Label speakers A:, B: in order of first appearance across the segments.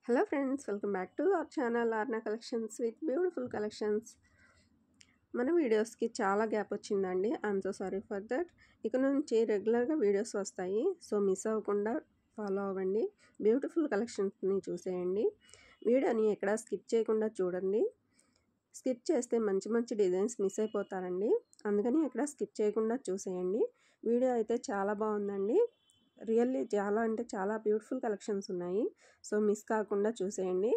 A: Hello friends, welcome back to our channel ఆర్నా collections with beautiful collections. మన వీడియోస్కి చాలా gap వచ్చిందండి. I'm so sorry for that. ఇక నుంచి రెగ్యులర్గా వీడియోస్ వస్తాయి, సో మిస్ అవ్వకుండా ఫాలో అవ్వండి. బ్యూటిఫుల్ కలెక్షన్స్ని చూసేయండి. వీడియోని ఎక్కడ స్కిప్ చేయకుండా చూడండి. స్కిప్ చేస్తే మంచి మంచి డిజైన్స్ మిస్ అయిపోతారండి. అందుకని ఎక్కడ స్కిప్ చేయకుండా చూసేయండి. వీడియో అయితే చాలా బాగుందండి. రియల్లీ చాలా అంటే చాలా బ్యూటిఫుల్ కలెక్షన్స్ ఉన్నాయి, సో మిస్ కాకుండా చూసేయండి.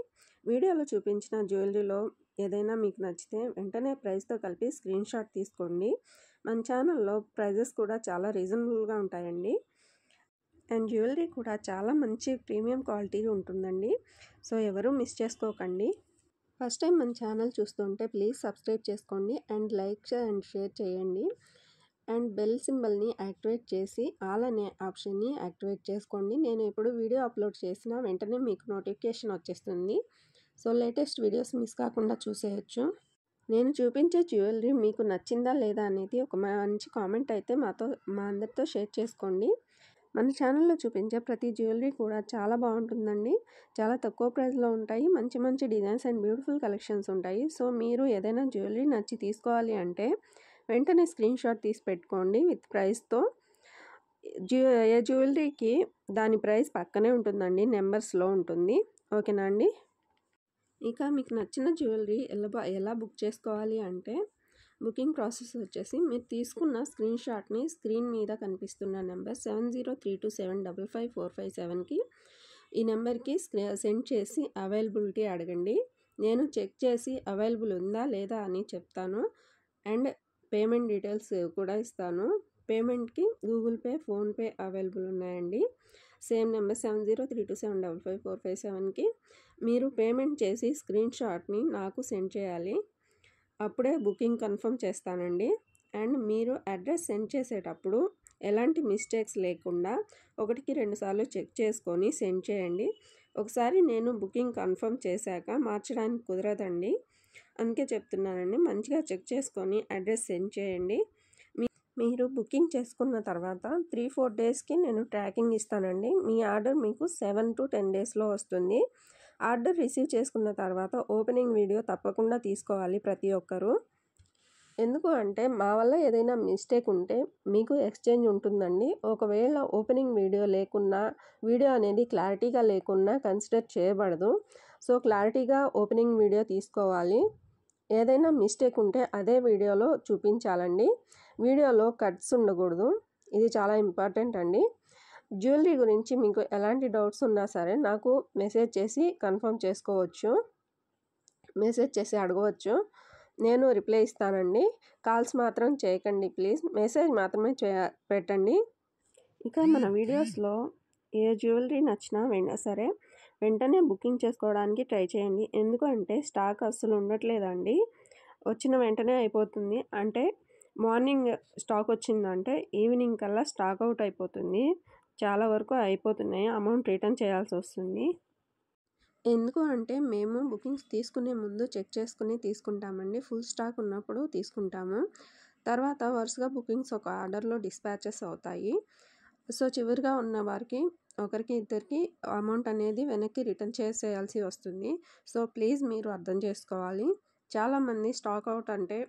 A: వీడియోలో చూపించిన జ్యువెలరీలో ఏదైనా మీకు నచ్చితే వెంటనే ప్రైస్తో కలిపి స్క్రీన్ షాట్ తీసుకోండి. మన ఛానల్లో ప్రైజెస్ కూడా చాలా రీజనబుల్గా ఉంటాయండి. అండ్ జ్యువెలరీ కూడా చాలా మంచి ప్రీమియం క్వాలిటీ ఉంటుందండి, సో ఎవరు మిస్ చేసుకోకండి. ఫస్ట్ టైం మన ఛానల్ చూస్తుంటే ప్లీజ్ సబ్స్క్రైబ్ చేసుకోండి అండ్ లైక్ అండ్ షేర్ చేయండి. అండ్ బెల్ సింబల్ని యాక్టివేట్ చేసి ఆల్ అనే ఆప్షన్ని యాక్టివేట్ చేసుకోండి. నేను ఎప్పుడు వీడియో అప్లోడ్ చేసినా వెంటనే మీకు నోటిఫికేషన్ వచ్చేస్తుంది, సో లేటెస్ట్ వీడియోస్ మిస్ కాకుండా చూసేయచ్చు. నేను చూపించే జ్యువెలరీ మీకు నచ్చిందా లేదా అనేది ఒక మంచి కామెంట్ అయితే మా అందరితో షేర్ చేసుకోండి. మన ఛానల్లో చూపించే ప్రతి జ్యువెలరీ కూడా చాలా బాగుంటుందండి. చాలా తక్కువ ప్రైస్లో ఉంటాయి. మంచి మంచి డిజైన్స్ అండ్ బ్యూటిఫుల్ కలెక్షన్స్ ఉంటాయి. సో మీరు ఏదైనా జ్యువెలరీ నచ్చి తీసుకోవాలి అంటే వెంటనే స్క్రీన్ షాట్ తీసి పెట్టుకోండి విత్ ప్రైస్తో. ఏ జ్యువెలరీకి దాని ప్రైస్ పక్కనే ఉంటుందండి, నెంబర్స్లో ఉంటుంది. ఓకేనా అండి? ఇక మీకు నచ్చిన జ్యువెలరీ ఎలా బుక్ చేసుకోవాలి అంటే బుకింగ్ ప్రాసెస్ వచ్చేసి మీరు తీసుకున్న స్క్రీన్ షాట్ని స్క్రీన్ మీద కనిపిస్తున్న నెంబర్ 7032755457కి ఈ నెంబర్కి సెండ్ చేసి అవైలబిలిటీ అడగండి. నేను చెక్ చేసి అవైలబుల్ ఉందా లేదా అని చెప్తాను అండ్ పేమెంట్ డీటెయిల్స్ కూడా ఇస్తాను. పేమెంట్కి గూగుల్ పే, ఫోన్పే అవైలబుల్ ఉన్నాయండి. సేమ్ నెంబర్ 7032755457కి మీరు పేమెంట్ చేసి స్క్రీన్ షాట్ని నాకు సెండ్ చేయాలి. అప్పుడే బుకింగ్ కన్ఫర్మ్ చేస్తానండి. అండ్ మీరు అడ్రస్ సెండ్ చేసేటప్పుడు ఎలాంటి మిస్టేక్స్ లేకుండా 1కి 2 సార్లు చెక్ చేసుకొని సెండ్ చేయండి. ఒకసారి నేను బుకింగ్ కన్ఫర్మ్ చేశాక మార్చడానికి కుదరదండి, అందుకే చెప్తున్నానండి. మంచిగా చెక్ చేసుకొని అడ్రస్ సెండ్ చేయండి. మీరు బుకింగ్ చేసుకున్న తర్వాత 3-4 డేస్కి నేను ట్రాకింగ్ ఇస్తానండి. మీ ఆర్డర్ మీకు 7 to 10 డేస్లో వస్తుంది. ఆర్డర్ రిసీవ్ చేసుకున్న తర్వాత ఓపెనింగ్ వీడియో తప్పకుండా తీసుకోవాలి ప్రతి ఒక్కరూ. ఎందుకు అంటే మా వల్ల ఏదైనా మిస్టేక్ ఉంటే మీకు ఎక్స్చేంజ్ ఉంటుందండి. ఒకవేళ ఓపెనింగ్ వీడియో లేకున్నా, వీడియో అనేది క్లారిటీగా లేకున్నా కన్సిడర్ చేయబడదు. సో క్లారిటీగా ఓపెనింగ్ వీడియో తీసుకోవాలి. ఏదైనా మిస్టేక్ ఉంటే అదే వీడియోలో చూపించాలండి. వీడియోలో కట్స్ ఉండకూడదు. ఇది చాలా ఇంపార్టెంట్ అండి. జ్యువెలరీ గురించి మీకు ఎలాంటి డౌట్స్ ఉన్నా సరే నాకు మెసేజ్ చేసి కన్ఫర్మ్ చేసుకోవచ్చు, మెసేజ్ చేసి అడగవచ్చు. నేను రిప్లై ఇస్తానండి. కాల్స్ మాత్రం చేయకండి ప్లీజ్, మెసేజ్ మాత్రమే పెట్టండి. ఇక మన వీడియోస్లో ఏ జ్యువెలరీ నచ్చినా సరే వెంటనే బుకింగ్ చేసుకోవడానికి ట్రై చేయండి. ఎందుకంటే స్టాక్ అస్సలు ఉండట్లేదండి. వచ్చిన వెంటనే అయిపోతుంది. అంటే మార్నింగ్ స్టాక్ వచ్చిందంటే ఈవినింగ్ కల్లా స్టాక్ అవుట్ అయిపోతుంది. చాలా వరకు అయిపోతున్నాయి, అమౌంట్ రిటర్న్ చేయాల్సి వస్తుంది. ఎందుకు అంటే మేము బుకింగ్స్ తీసుకునే ముందు చెక్ చేసుకుని తీసుకుంటామండి. ఫుల్ స్టాక్ ఉన్నప్పుడు తీసుకుంటాము. తర్వాత వరుసగా బుకింగ్స్ ఒక ఆర్డర్లో డిస్పాచెస్ అవుతాయి. సో చివరిగా ఉన్న వారికి ఒకరికి ఇద్దరికి అమౌంట్ అనేది వెనక్కి రిటర్న్ చేసేయాల్సి వస్తుంది. సో ప్లీజ్ మీరు అర్థం చేసుకోవాలి. చాలామంది స్టాక్ అవుట్ అంటే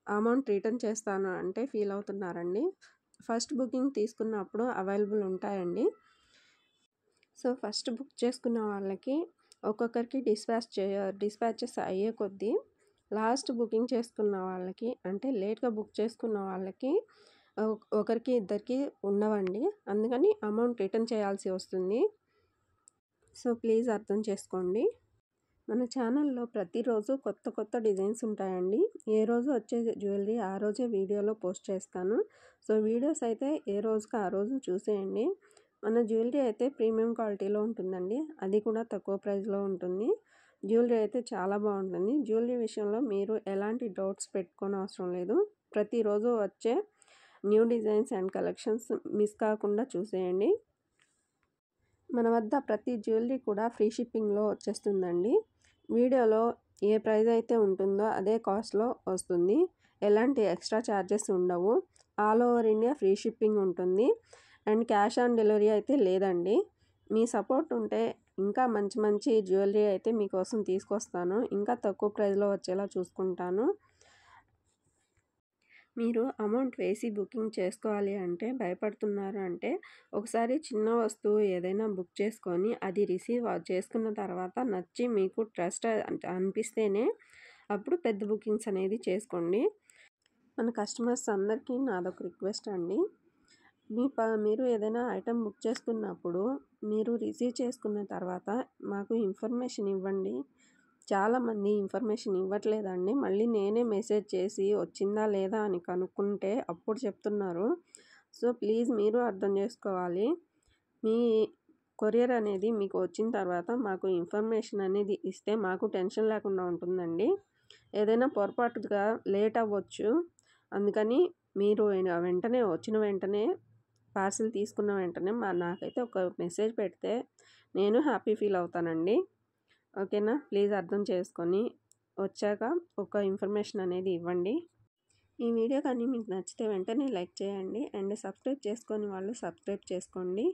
A: అమౌంట్ రిటర్న్ చేస్తాను అంటే ఫీల్ అవుతున్నారండి. ఫస్ట్ బుకింగ్ తీసుకున్నప్పుడు అవైలబుల్ ఉంటాయండి. సో ఫస్ట్ బుక్ చేసుకున్న వాళ్ళకి ఒక్కొక్కరికి డిస్పాచెస్ అయ్యే కొద్దీ లాస్ట్ బుకింగ్ చేసుకున్న వాళ్ళకి అంటే లేట్గా బుక్ చేసుకున్న వాళ్ళకి ఒకరికి ఇద్దరికి ఉండవండి. అందుకని అమౌంట్ రిటర్న్ చేయాల్సి వస్తుంది. సో ప్లీజ్ అర్థం చేసుకోండి. మన ఛానల్లో ప్రతిరోజు కొత్త కొత్త డిజైన్స్ ఉంటాయండి. ఏ రోజు వచ్చే జ్యువెలరీ ఆ రోజే వీడియోలో పోస్ట్ చేస్తాను. సో వీడియోస్ అయితే ఏ రోజుకి ఆ రోజు చూసేయండి. మన జ్యువెలరీ అయితే ప్రీమియం క్వాలిటీలో ఉంటుందండి, అది కూడా తక్కువ ప్రైస్లో ఉంటుంది. జ్యువెలరీ అయితే చాలా బాగుంటుంది. జ్యువెలరీ విషయంలో మీరు ఎలాంటి డౌట్స్ పెట్టుకోని అవసరం లేదు. ప్రతిరోజు వచ్చే new designs and collections miss కాకుండా చూసేయండి. మన వద్ద ప్రతి జ్యువెలరీ కూడా ఫ్రీ షిప్పింగ్లో వచ్చేస్తుందండి. వీడియోలో ఏ ప్రైస్ అయితే ఉంటుందో అదే కాస్ట్లో వస్తుంది. ఎలాంటి ఎక్స్ట్రా ఛార్జెస్ ఉండవు. All over India free shipping ఉంటుంది అండ్ క్యాష్ ఆన్ డెలివరీ అయితే లేదండి. మీ సపోర్ట్ ఉంటే ఇంకా మంచి మంచి జ్యువెలరీ అయితే మీకోసం తీసుకొస్తాను. ఇంకా తక్కువ ప్రైస్లో వచ్చేలా చూసుకుంటాను. మీరు అమౌంట్ వేసి బుకింగ్ చేసుకోవాలి అంటే భయపడుతున్నారు అంటే ఒకసారి చిన్న వస్తువు ఏదైనా బుక్ చేసుకొని అది రిసీవ్ చేసుకున్న తర్వాత నచ్చి మీకు ట్రస్ట్ అనిపిస్తేనే అప్పుడు పెద్ద బుకింగ్స్ అనేది చేసుకోండి. మన కస్టమర్స్ అందరికీ నాదొక రిక్వెస్ట్ అండి. మీరు ఏదైనా ఐటెం బుక్ చేసుకున్నప్పుడు మీరు రిసీవ్ చేసుకున్న తర్వాత మాకు ఇన్ఫర్మేషన్ ఇవ్వండి. చాలామంది ఇన్ఫర్మేషన్ ఇవ్వట్లేదండి. మళ్ళీ నేనే మెసేజ్ చేసి వచ్చిందా లేదా అని కనుక్కుంటే అప్పుడు చెప్తున్నారు. సో ప్లీజ్ మీరు అర్థం చేసుకోవాలి. మీ కొరియర్ అనేది మీకు వచ్చిన తర్వాత మాకు ఇన్ఫర్మేషన్ అనేది ఇస్తే మాకు టెన్షన్ లేకుండా ఉంటుందండి. ఏదైనా పొరపాటుగా లేట్ అవ్వచ్చు. అందుకని మీరు వెంటనే వచ్చిన వెంటనే పార్సిల్ తీసుకున్న వెంటనే నాకైతే ఒక మెసేజ్ పెడితే నేను హ్యాపీ ఫీల్ అవుతానండి. ఓకేనా? ప్లీజ్ అర్థం చేసుకొని వచ్చాక ఒక ఇన్ఫర్మేషన్ అనేది ఇవ్వండి. ఈ వీడియో కానీ మీకు నచ్చితే వెంటనే లైక్ చేయండి అండ్ సబ్స్క్రైబ్ చేసుకొని వాళ్ళు సబ్స్క్రైబ్ చేసుకోండి.